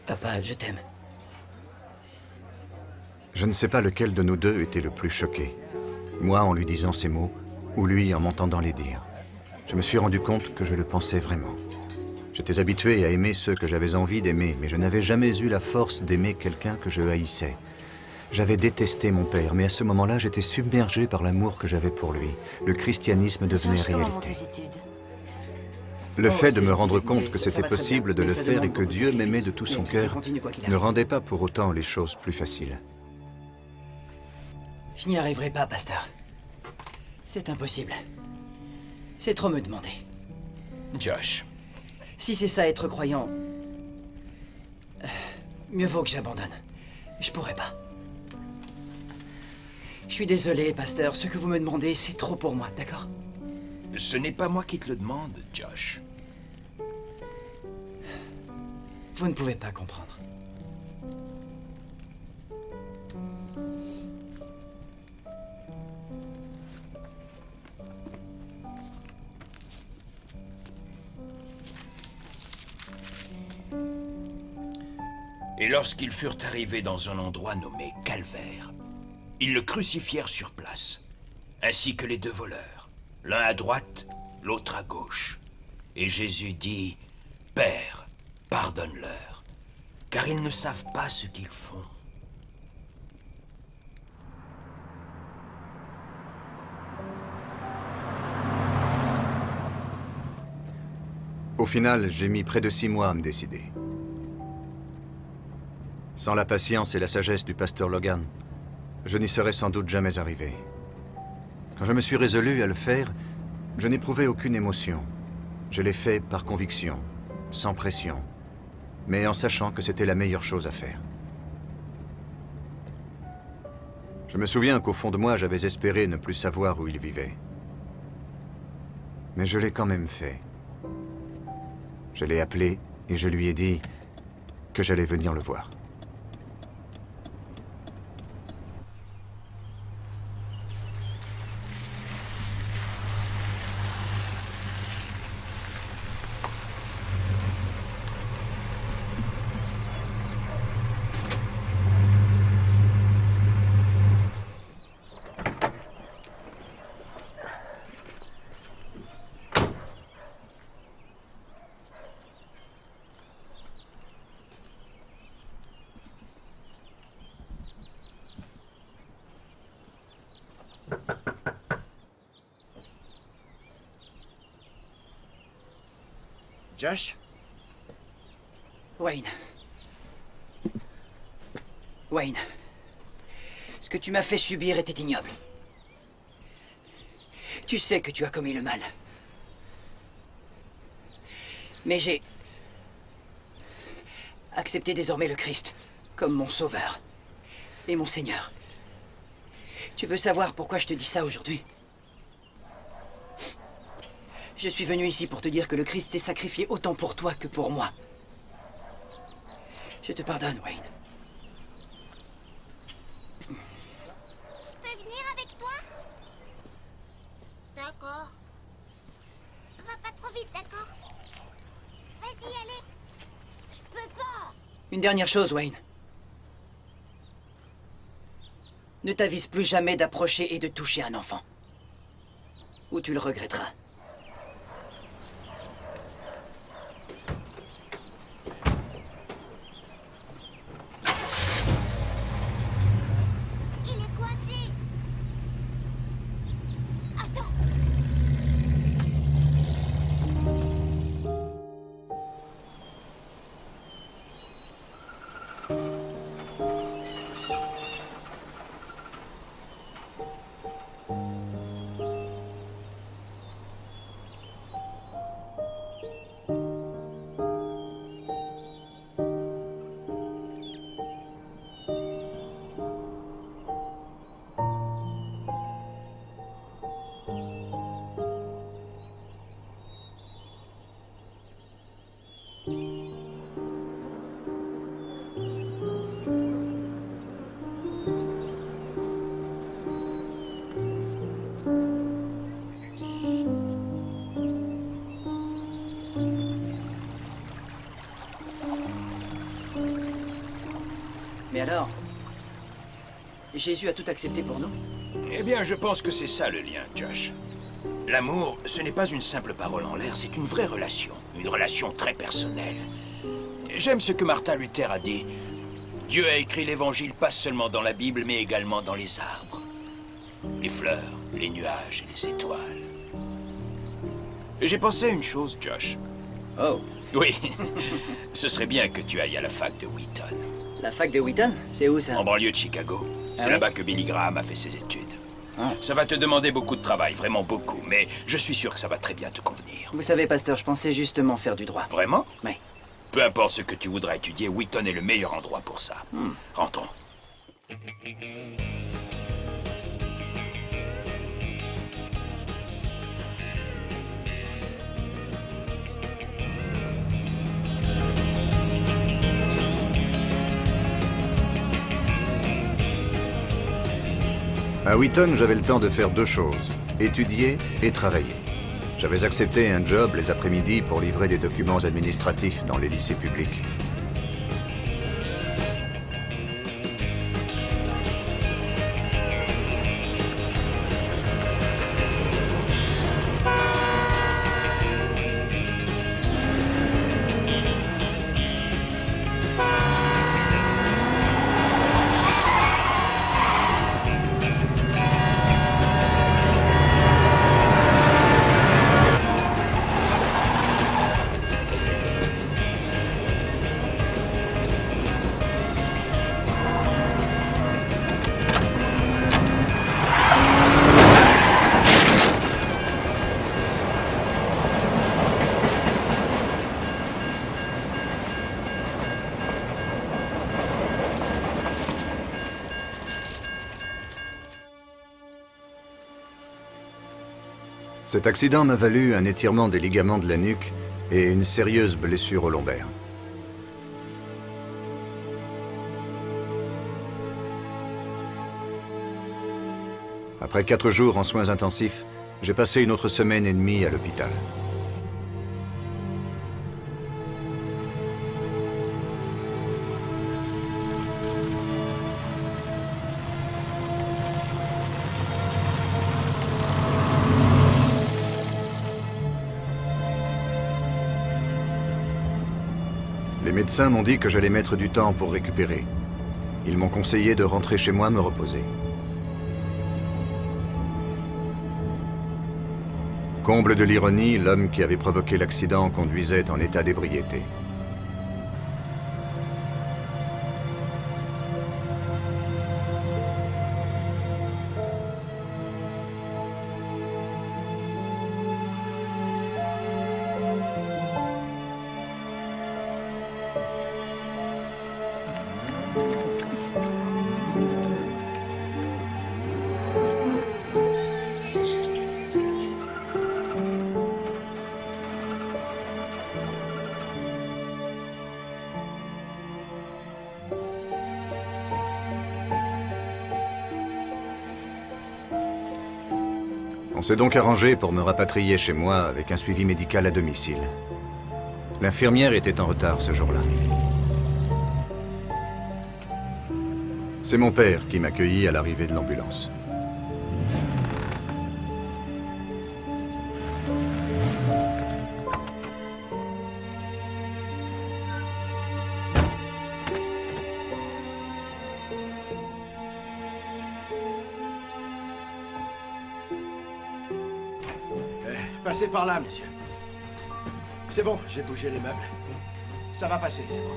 Papa, je t'aime. Je ne sais pas lequel de nous deux était le plus choqué. Moi en lui disant ces mots, ou lui en m'entendant les dire. Je me suis rendu compte que je le pensais vraiment. J'étais habitué à aimer ceux que j'avais envie d'aimer, mais je n'avais jamais eu la force d'aimer quelqu'un que je haïssais. J'avais détesté mon père, mais à ce moment-là, j'étais submergé par l'amour que j'avais pour lui. Le christianisme devenait Josh, comment vont réalité. tes études? Le Oh, fait de c'est me rendre gentil, compte mais que ça c'était va très possible bien. de Mais le ça faire et demande que beaucoup de Dieu m'aimait de sacrifices. tout son Mais cœur continue quoi qu'il ne arrive. rendait pas pour autant les choses plus faciles. Je n'y arriverai pas, pasteur. C'est impossible. C'est trop me demander. Josh, Si c'est ça être croyant, mieux vaut que j'abandonne. Je pourrais pas. Je suis désolé, pasteur. Ce que vous me demandez, c'est trop pour moi, d'accord? ce n'est pas moi qui te le demande, Josh. Vous ne pouvez pas comprendre. Et lorsqu'ils furent arrivés dans un endroit nommé Calvaire, ils le crucifièrent sur place, ainsi que les deux voleurs, l'un à droite, l'autre à gauche. Et Jésus dit, « Père, pardonne-leur, car ils ne savent pas ce qu'ils font. » Au final, j'ai mis près de 6 mois à me décider. Sans la patience et la sagesse du pasteur Logan, je n'y serais sans doute jamais arrivé. Quand je me suis résolu à le faire, je n'éprouvais aucune émotion. Je l'ai fait par conviction, sans pression, mais en sachant que c'était la meilleure chose à faire. Je me souviens qu'au fond de moi, j'avais espéré ne plus savoir où il vivait. Mais je l'ai quand même fait. Je l'ai appelé et je lui ai dit que j'allais venir le voir. Josh? Wayne. Wayne. Ce que tu m'as fait subir était ignoble. Tu sais que tu as commis le mal. Mais j'ai accepté désormais le Christ comme mon sauveur et mon Seigneur. Tu veux savoir pourquoi je te dis ça aujourd'hui? Je suis venu ici pour te dire que le Christ s'est sacrifié autant pour toi que pour moi. Je te pardonne, Wayne. Je peux venir avec toi? D'accord. Va pas trop vite, d'accord? Vas-y, allez. Je peux pas. Une dernière chose, Wayne. Ne t'avise plus jamais d'approcher et de toucher un enfant. Ou tu le regretteras. Il est coincé. Attends. Mais alors, Jésus a tout accepté pour nous? Eh bien, je pense que c'est ça le lien, Josh. L'amour, ce n'est pas une simple parole en l'air, c'est une vraie relation. Une relation très personnelle. J'aime ce que Martin Luther a dit. Dieu a écrit l'évangile pas seulement dans la Bible, mais également dans les arbres. Les fleurs, les nuages et les étoiles. J'ai pensé à une chose, Josh. Oh. Oui, ce serait bien que tu ailles à la fac de Wheaton. La fac de Wheaton? C'est où ça? En banlieue de Chicago. C'est oui là-bas que Billy Graham a fait ses études. Ah. Ça va te demander beaucoup de travail, vraiment beaucoup, mais je suis sûr que ça va très bien te convenir. Vous savez, pasteur, je pensais justement faire du droit. Vraiment? Oui. Peu importe ce que tu voudras étudier, Wheaton est le meilleur endroit pour ça. Rentrons. À Wheaton, j'avais le temps de faire deux choses, étudier et travailler. J'avais accepté un job les après-midi pour livrer des documents administratifs dans les lycées publics. Cet accident m'a valu un étirement des ligaments de la nuque et une sérieuse blessure au lombaire. Après 4 jours en soins intensifs, j'ai passé une autre semaine et demie à l'hôpital. Les médecins m'ont dit que j'allais mettre du temps pour récupérer. Ils m'ont conseillé de rentrer chez moi me reposer. Comble de l'ironie, l'homme qui avait provoqué l'accident conduisait en état d'ébriété. On s'est donc arrangé pour me rapatrier chez moi avec un suivi médical à domicile. L'infirmière était en retard ce jour-là. C'est mon père qui m'accueillit à l'arrivée de l'ambulance. Passez par là, messieurs. C'est bon, j'ai bougé les meubles. Ça va passer, c'est bon.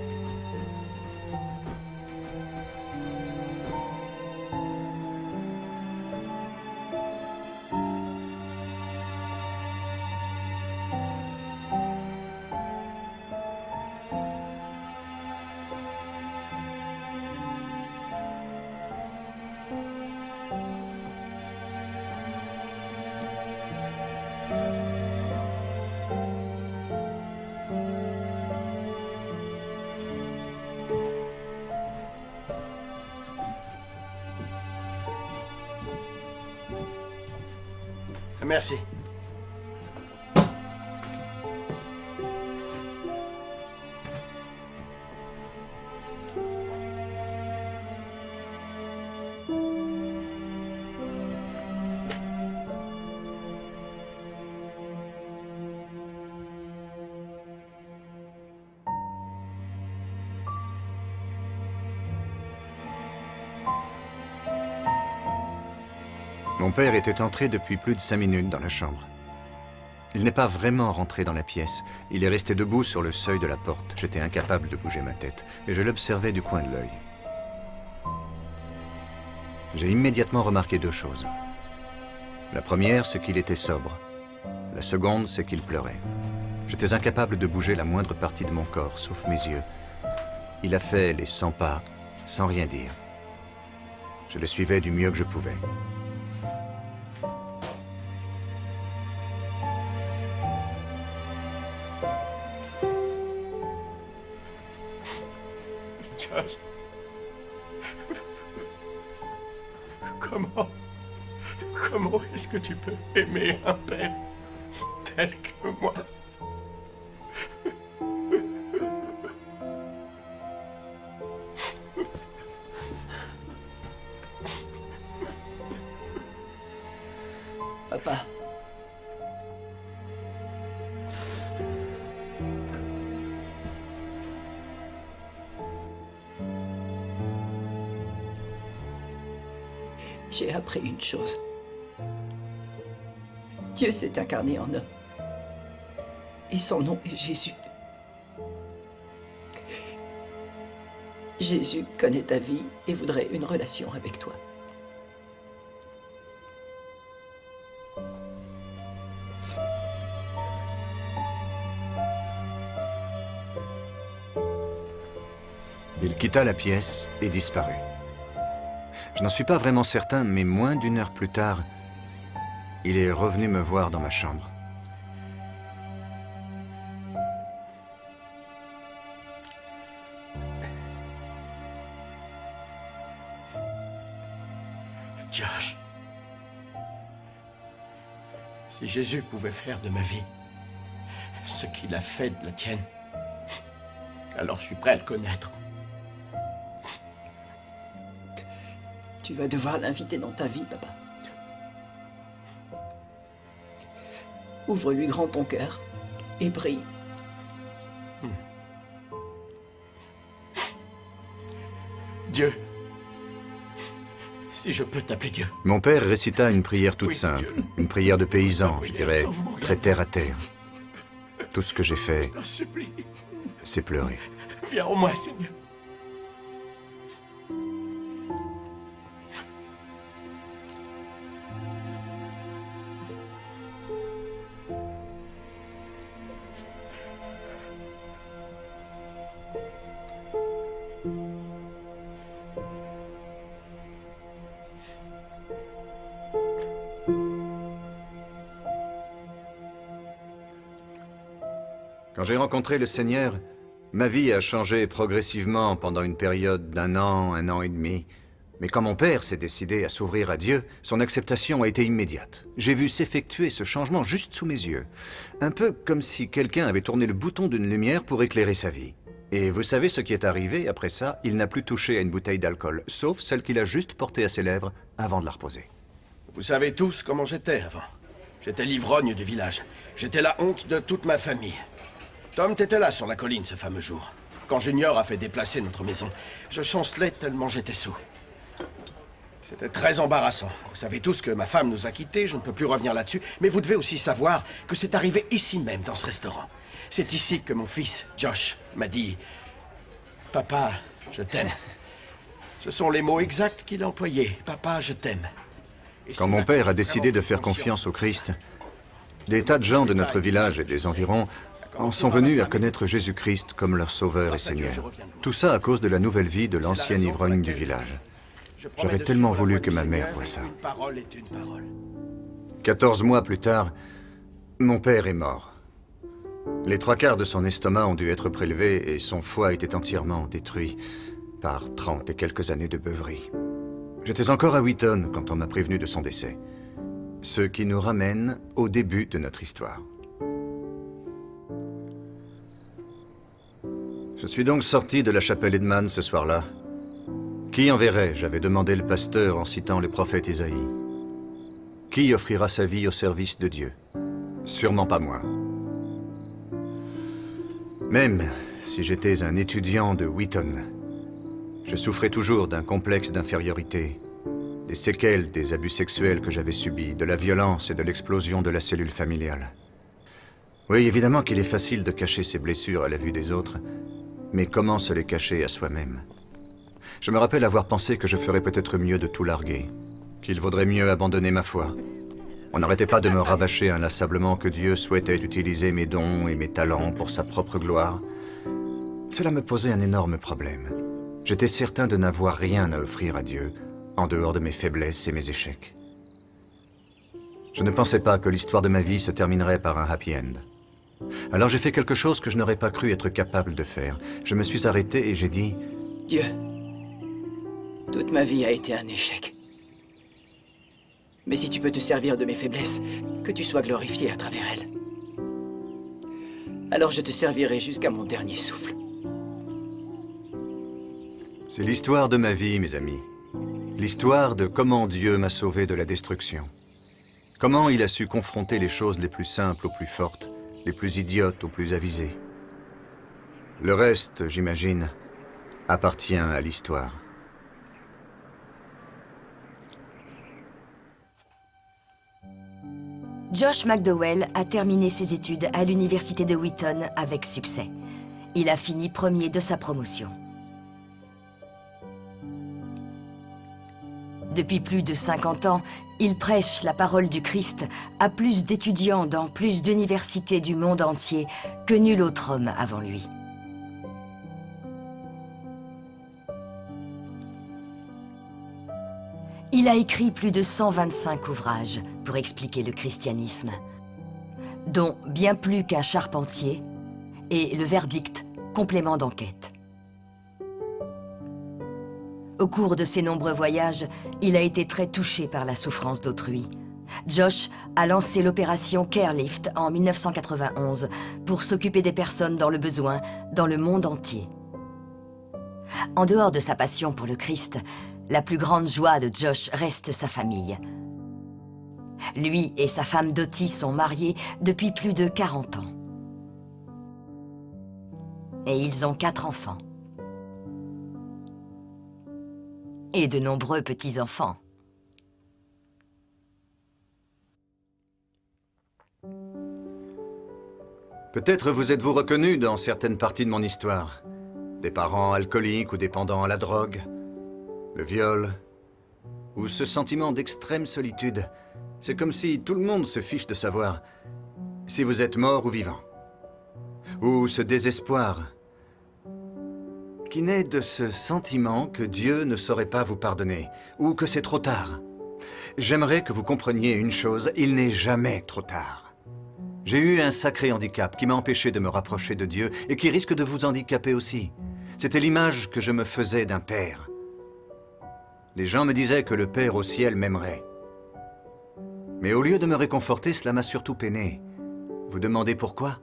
Merci. Mon père était entré depuis plus de 5 minutes dans la chambre. Il n'est pas vraiment rentré dans la pièce. Il est resté debout sur le seuil de la porte. J'étais incapable de bouger ma tête, et je l'observais du coin de l'œil. J'ai immédiatement remarqué 2 choses. La première, c'est qu'il était sobre. La seconde, c'est qu'il pleurait. J'étais incapable de bouger la moindre partie de mon corps, sauf mes yeux. Il a fait les 100 pas, sans rien dire. Je le suivais du mieux que je pouvais. Josh. Comment est-ce que tu peux aimer un père tel que moi? Papa. J'ai appris une chose. Dieu s'est incarné en homme. Et son nom est Jésus. Jésus connaît ta vie et voudrait une relation avec toi. Il quitta la pièce et disparut. Je n'en suis pas vraiment certain, mais moins d'1 heure plus tard, il est revenu me voir dans ma chambre. Josh, si Jésus pouvait faire de ma vie ce qu'il a fait de la tienne, alors je suis prêt à le connaître. Tu vas devoir l'inviter dans ta vie, papa. Ouvre-lui grand ton cœur et prie. Dieu, si je peux t'appeler Dieu. Mon père récita une prière toute Oui, simple, Dieu. une prière de paysan, je dirais, sauve-moi. très terre à terre. Tout ce que j'ai fait, Je t'en supplie, c'est pleurer. viens en moi, Seigneur. Quand j'ai rencontré le Seigneur, ma vie a changé progressivement pendant une période d'1 an, 1 an et demi. Mais quand mon père s'est décidé à s'ouvrir à Dieu, son acceptation a été immédiate. J'ai vu s'effectuer ce changement juste sous mes yeux. Un peu comme si quelqu'un avait tourné le bouton d'une lumière pour éclairer sa vie. Et vous savez ce qui est arrivé après ça? Il n'a plus touché à une bouteille d'alcool, sauf celle qu'il a juste portée à ses lèvres avant de la reposer. Vous savez tous comment j'étais avant. J'étais l'ivrogne du village. J'étais la honte de toute ma famille. Tom, t'étais là sur la colline ce fameux jour. Quand Junior a fait déplacer notre maison, je chancelais tellement j'étais saoul. C'était très embarrassant. Vous savez tous que ma femme nous a quittés, je ne peux plus revenir là-dessus, mais vous devez aussi savoir que c'est arrivé ici même, dans ce restaurant. C'est ici que mon fils, Josh, m'a dit « Papa, je t'aime ». Ce sont les mots exacts qu'il a employés. « Papa, je t'aime ». Quand mon père a décidé de faire confiance au Christ, des tas de gens de notre village et des environs en sont venus à connaître Jésus-Christ comme leur sauveur et Seigneur. Tout ça à cause de la nouvelle vie de l'ancien ivrogne du village. J'aurais tellement voulu que ma mère voie ça. 14 mois plus tard, mon père est mort. Les 3/4 de son estomac ont dû être prélevés et son foie était entièrement détruit par 30 et quelques années de beuverie. J'étais encore à Wheaton quand on m'a prévenu de son décès. Ce qui nous ramène au début de notre histoire. Je suis donc sorti de la chapelle Edman ce soir-là. Qui enverrai? J'avais demandé le pasteur en citant le prophète Isaïe. Qui offrira sa vie au service de Dieu? Sûrement pas moi. Même si j'étais un étudiant de Wheaton, je souffrais toujours d'un complexe d'infériorité, des des séquelles des abus sexuels que j'avais subis, de la violence et de l'explosion de la cellule familiale. Oui, évidemment qu'il est facile de cacher ses blessures à la vue des autres, mais comment se les cacher à soi-même? Je me rappelle avoir pensé que je ferais peut-être mieux de tout larguer, qu'il vaudrait mieux abandonner ma foi. On n'arrêtait pas de me rabâcher inlassablement que Dieu souhaitait utiliser mes dons et mes talents pour sa propre gloire. Cela me posait un énorme problème. J'étais certain de n'avoir rien à offrir à Dieu, en dehors de mes faiblesses et mes échecs. Je ne pensais pas que l'histoire de ma vie se terminerait par un happy end. Alors j'ai fait quelque chose que je n'aurais pas cru être capable de faire. Je me suis arrêté et j'ai dit... Dieu, toute ma vie a été un échec. Mais si tu peux te servir de mes faiblesses, que tu sois glorifié à travers elles. Alors je te servirai jusqu'à mon dernier souffle. C'est l'histoire de ma vie, mes amis. L'histoire de comment Dieu m'a sauvé de la destruction. Comment il a su confronter les choses les plus simples aux plus fortes, les plus idiotes aux plus avisées. Le reste, j'imagine, appartient à l'histoire. Josh McDowell a terminé ses études à l'université de Wheaton avec succès. Il a fini premier de sa promotion. Depuis plus de 50 ans, il prêche la parole du Christ à plus d'étudiants dans plus d'universités du monde entier que nul autre homme avant lui. Il a écrit plus de 125 ouvrages pour expliquer le christianisme, dont Bien plus qu'un charpentier et Le verdict, complément d'enquête. Au cours de ses nombreux voyages, il a été très touché par la souffrance d'autrui. Josh a lancé l'opération Carelift en 1991 pour s'occuper des personnes dans le besoin dans le monde entier. En dehors de sa passion pour le Christ, la plus grande joie de Josh reste sa famille. Lui et sa femme Dottie sont mariés depuis plus de 40 ans. Et ils ont 4 enfants. Et de nombreux petits-enfants. Peut-être vous êtes-vous reconnu dans certaines parties de mon histoire. Des parents alcooliques ou dépendants à la drogue, le viol, ou ce sentiment d'extrême solitude. C'est comme si tout le monde se fiche de savoir si vous êtes mort ou vivant. Ou ce désespoir qui naît de ce sentiment que Dieu ne saurait pas vous pardonner, ou que c'est trop tard. J'aimerais que vous compreniez une chose, il n'est jamais trop tard. J'ai eu un sacré handicap qui m'a empêché de me rapprocher de Dieu et qui risque de vous handicaper aussi. C'était l'image que je me faisais d'un père. Les gens me disaient que le Père au ciel m'aimerait. Mais au lieu de me réconforter, cela m'a surtout peiné. Vous demandez pourquoi ?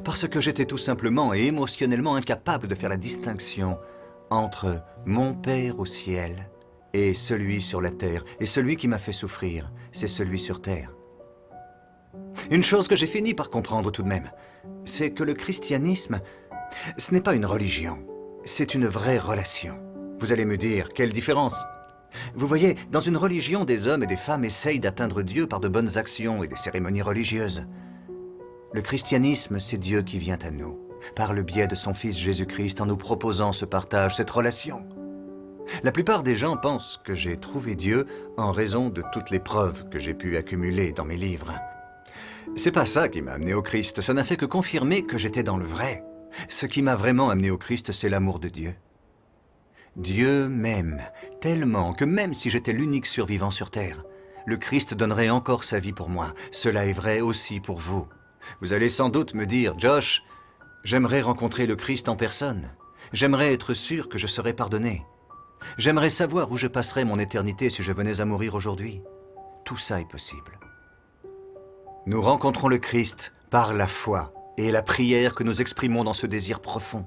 Parce que j'étais tout simplement et émotionnellement incapable de faire la distinction entre mon Père au ciel et celui sur la terre. Et celui qui m'a fait souffrir, c'est celui sur terre. Une chose que j'ai fini par comprendre tout de même, c'est que le christianisme, ce n'est pas une religion, c'est une vraie relation. Vous allez me dire, quelle différence ? Vous voyez, dans une religion, des hommes et des femmes essayent d'atteindre Dieu par de bonnes actions et des cérémonies religieuses. Le christianisme, c'est Dieu qui vient à nous, par le biais de son Fils Jésus-Christ, en nous proposant ce partage, cette relation. La plupart des gens pensent que j'ai trouvé Dieu en raison de toutes les preuves que j'ai pu accumuler dans mes livres. C'est pas ça qui m'a amené au Christ, ça n'a fait que confirmer que j'étais dans le vrai. Ce qui m'a vraiment amené au Christ, c'est l'amour de Dieu. Dieu m'aime tellement que même si j'étais l'unique survivant sur terre, le Christ donnerait encore sa vie pour moi. Cela est vrai aussi pour vous. Vous allez sans doute me dire, Josh, j'aimerais rencontrer le Christ en personne. J'aimerais être sûr que je serais pardonné. J'aimerais savoir où je passerais mon éternité si je venais à mourir aujourd'hui. Tout ça est possible. Nous rencontrons le Christ par la foi et la prière que nous exprimons dans ce désir profond.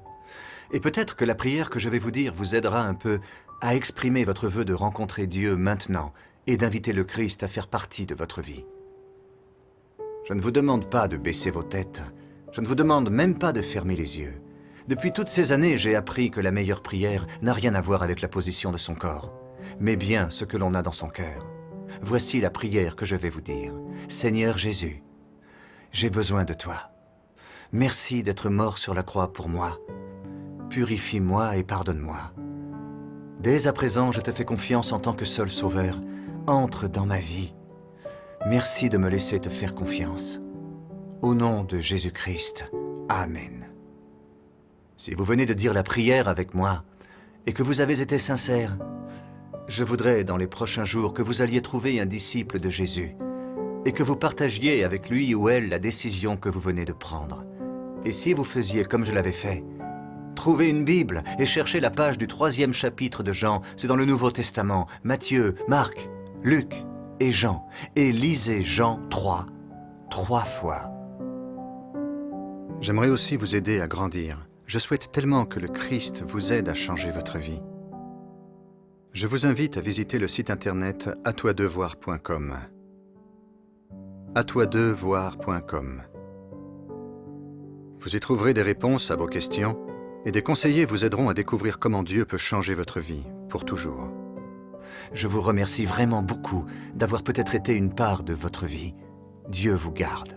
Et peut-être que la prière que je vais vous dire vous aidera un peu à exprimer votre vœu de rencontrer Dieu maintenant et d'inviter le Christ à faire partie de votre vie. Je ne vous demande pas de baisser vos têtes. Je ne vous demande même pas de fermer les yeux. Depuis toutes ces années, j'ai appris que la meilleure prière n'a rien à voir avec la position de son corps. mais bien ce que l'on a dans son cœur. Voici la prière que je vais vous dire. Seigneur Jésus, j'ai besoin de toi. Merci d'être mort sur la croix pour moi. Purifie-moi et pardonne-moi. Dès à présent, je te fais confiance en tant que seul sauveur. Entre dans ma vie. Merci de me laisser te faire confiance. Au nom de Jésus-Christ. Amen. Si vous venez de dire la prière avec moi et que vous avez été sincère, je voudrais dans les prochains jours que vous alliez trouver un disciple de Jésus et que vous partagiez avec lui ou elle la décision que vous venez de prendre. Et si vous faisiez comme je l'avais fait, trouvez une Bible et cherchez la page du 3e chapitre de Jean, c'est dans le Nouveau Testament, Matthieu, Marc, Luc et Jean, et lisez Jean 3 fois. J'aimerais aussi vous aider à grandir. Je souhaite tellement que le Christ vous aide à changer votre vie. Je vous invite à visiter le site internet atoiddevoir.com. atoiddevoir.com. Vous y trouverez des réponses à vos questions et des conseillers vous aideront à découvrir comment Dieu peut changer votre vie pour toujours. Je vous remercie vraiment beaucoup d'avoir peut-être été une part de votre vie. Dieu vous garde.